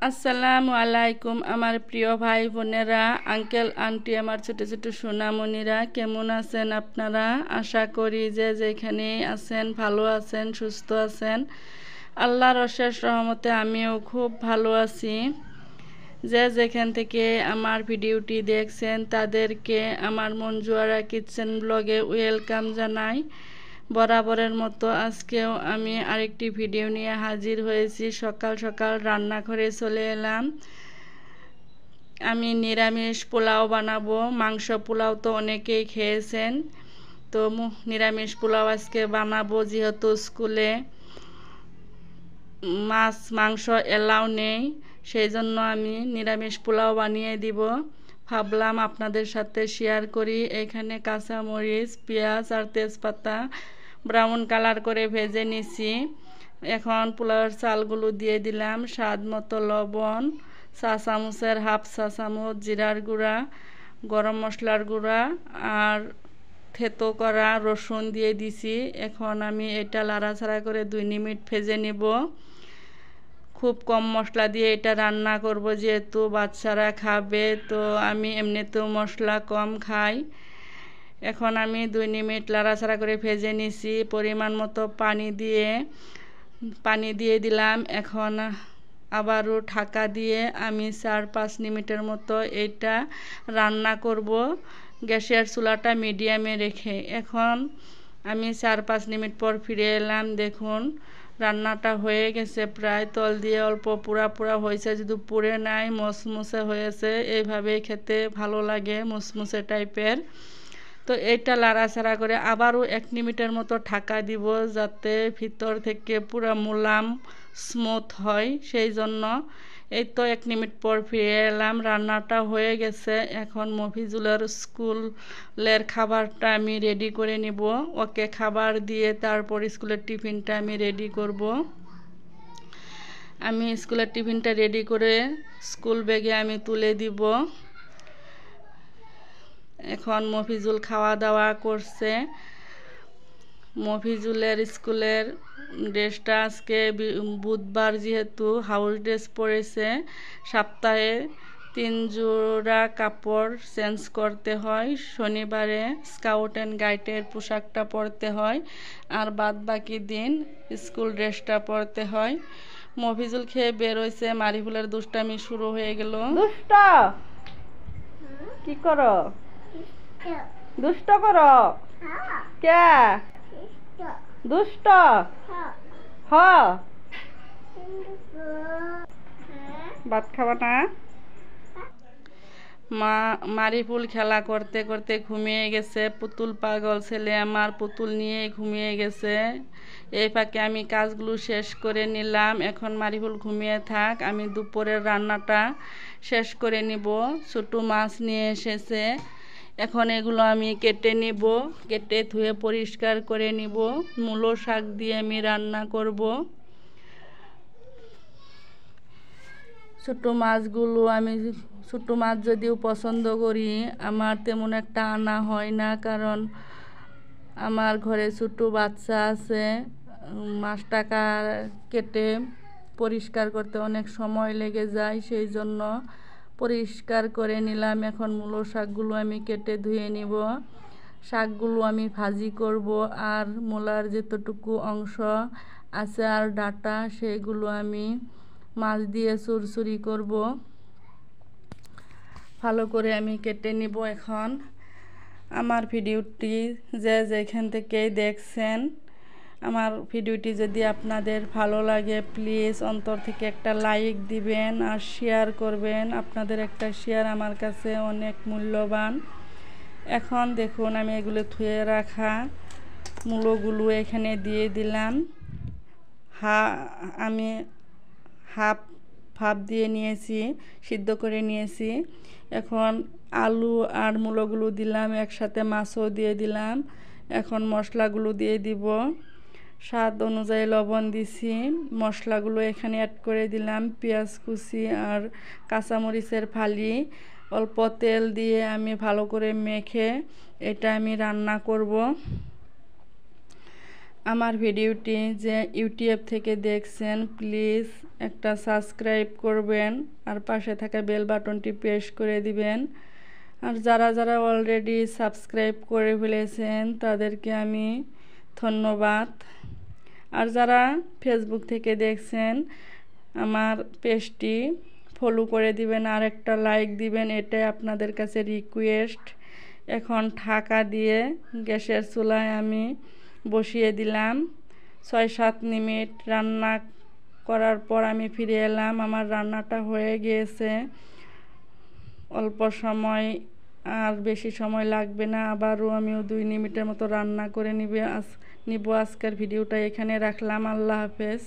আসসালামু আলাইকুম আমার প্রিয় ভাই বোনেরা, আঙ্কেল আন্টি, আমার ছোট ছোট সোনামণিরা, কেমন আছেন আপনারা? আশা করি যে যেখানে আছেন ভালো আছেন, সুস্থ আছেন। আল্লাহর অশেষ রহমতে আমিও খুব ভালো আছি। যে যেখান থেকে আমার ভিডিওটি দেখছেন তাদেরকে আমার মঞ্জুয়ারা কিচেন ব্লগে ওয়েলকাম জানাই। বরাবরের মতো আজকেও আমি আরেকটি ভিডিও নিয়ে হাজির হয়েছি। সকাল সকাল রান্নাঘরে চলে এলাম। আমি নিরামিষ পোলাও বানাবো। মাংস পোলাও তো অনেকেই খেয়েছেন, তো নিরামিষ পোলাও আজকে বানাবো। যেহেতু স্কুলে মাছ মাংস এলাও নেই, সেই জন্য আমি নিরামিষ পোলাও বানিয়ে দিব। ভাবলাম আপনাদের সাথে শেয়ার করি। এখানে কাঁচামরিচ, পেঁয়াজ আর তেজপাতা ব্রাউন কালার করে ভেজে নিছি। এখন পোলাওয়ের চালগুলো দিয়ে দিলাম, স্বাদ মতো লবণ, চা চামচের হাফ চা চামচ জিরার গুঁড়া, গরম মশলার গুঁড়া আর থেতো করা রসুন দিয়ে দিছি। এখন আমি এটা লাড়াচাড়া করে 2 মিনিট ভেজে নেব। খুব কম মশলা দিয়ে এটা রান্না করব, যেহেতু বাচ্চারা খাবে, তো আমি এমনিতেও মশলা কম খাই। এখন আমি 2 মিনিট লাড়াচাড়া করে ভেজে নিছি। পরিমাণ মতো পানি দিয়ে দিলাম। এখন আবারও ঢাকা দিয়ে আমি 4-5 মিনিটের মতো এটা রান্না করব, গ্যাসের চুলাটা মিডিয়ামে রেখে। এখন আমি 4-5 মিনিট পর ফিরে এলাম। দেখুন রান্নাটা হয়ে গেছে, প্রায় তল দিয়ে অল্প পুরা হয়েছে, যদি পুড়ে নাই, মচমচে হয়েছে। এইভাবে খেতে ভালো লাগে, মুচমুচে টাইপের। তো এটা লাড়াচাড়া করে আবারও 1 মিনিটের মতো ঢাকা দিব, যাতে ভিতর থেকে পুরো মোলাম স্মুথ হয়। সেই জন্য এই তো 1 মিনিট পর ফিরে এলাম। রান্নাটা হয়ে গেছে। এখন মফিজুলের স্কুলের খাবারটা আমি রেডি করে নিব। ওকে খাবার দিয়ে তারপর স্কুলের টিফিনটা আমি রেডি করব। আমি স্কুলের টিফিনটা রেডি করে স্কুল ব্যাগে আমি তুলে দিব। এখন মফিজুল খাওয়া দাওয়া করছে। মফিজুলের স্কুলের ড্রেসটা আজকে বুধবার, যেহেতু হাউস ড্রেস পরেছে। সপ্তাহে 3 জোড়া কাপড় চেঞ্জ করতে হয়। শনিবারে স্কাউট অ্যান্ড গাইডের পোশাকটা পরতে হয়, আর বাদ বাকি দিন স্কুল ড্রেসটা পরতে হয়। মফিজুল খেয়ে বেরোইছে, মারিফুলের দুষ্টামি শুরু হয়ে গেল। দুষ্ট কি করো? দুষ্ট করো কে? দুষ্ট হ ভাত খাবা না? মারিফুল খেলা করতে করতে ঘুমিয়ে গেছে। পুতুল পাগল ছেলে আমার, পুতুল নিয়ে ঘুমিয়ে গেছে। এই ফাঁকে আমি কাজগুলো শেষ করে নিলাম। এখন মারিফুল ঘুমিয়ে থাক, আমি দুপুরের রান্নাটা শেষ করে নিব। ছোটো মাছ নিয়ে এসেছে, এখন এগুলো আমি কেটে নিব। কেটে ধুয়ে পরিষ্কার করে নিব। মূলো শাক দিয়ে আমি রান্না করব। ছোটো মাছগুলো আমি ছোটো মাছ যদিও পছন্দ করি, আমার তেমন একটা আনা হয় না, কারণ আমার ঘরে ছোটো বাচ্চা আছে। মাছটা কেটে পরিষ্কার করতে অনেক সময় লেগে যায়, সেই জন্য পরিষ্কার করে নিলাম। এখন মূলো শাকগুলো আমি কেটে ধুয়ে নিব। শাকগুলো আমি ভাজি করব, আর মূলার যেতটুকু অংশ আছে আর ডাঁটা, সেগুলো আমি মাছ দিয়ে চুরচুরি করব। ভালো করে আমি কেটে নিব। এখন আমার ভিডিওটি যে যেখান থেকেই দেখছেন, আমার ভিডিওটি যদি আপনাদের ভালো লাগে, প্লিজ অন্তর থেকে একটা লাইক দিবেন আর শেয়ার করবেন। আপনাদের একটা শেয়ার আমার কাছে অনেক মূল্যবান। এখন দেখুন আমি এগুলো ধুয়ে রাখা মূলোগুলো এখানে দিয়ে দিলাম। আমি ভাপ দিয়ে নিয়েছি, সিদ্ধ করে নিয়েছি। এখন আলু আর মূলোগুলো দিলাম একসাথে, মাছও দিয়ে দিলাম। এখন মশলাগুলো দিয়ে দিব। স্বাদ অনুযায়ী লবণ দিছি। মশলাগুলো এখানে অ্যাড করে দিলাম, পেঁয়াজ কুচি আর কাঁচামরিচের ফালি, অল্প তেল দিয়ে আমি ভালো করে মেখে এটা আমি রান্না করব। আমার ভিডিওটি যে ইউটিউব থেকে দেখছেন প্লিজ একটা সাবস্ক্রাইব করবেন আর পাশে থাকা বেল বাটনটি প্রেস করে দিবেন। আর যারা যারা অলরেডি সাবস্ক্রাইব করে ফেলেছেন তাদেরকে আমি ধন্যবাদ। আর যারা ফেসবুক থেকে দেখছেন আমার পেজটি ফলো করে দিবেন আর একটা লাইক দিবেন, এটাই আপনাদের কাছে রিকোয়েস্ট। এখন ঢাকা দিয়ে গ্যাসের চুলায় আমি বসিয়ে দিলাম। 6-7 মিনিট রান্না করার পর আমি ফিরে এলাম। আমার রান্নাটা হয়ে গিয়েছে। অল্প সময়, আর বেশি সময় লাগবে না। আবারও আমিও 2 মিনিটের মতো রান্না করে নিব। আজকের ভিডিওটা এখানে রাখলাম। আল্লাহ হাফেজ।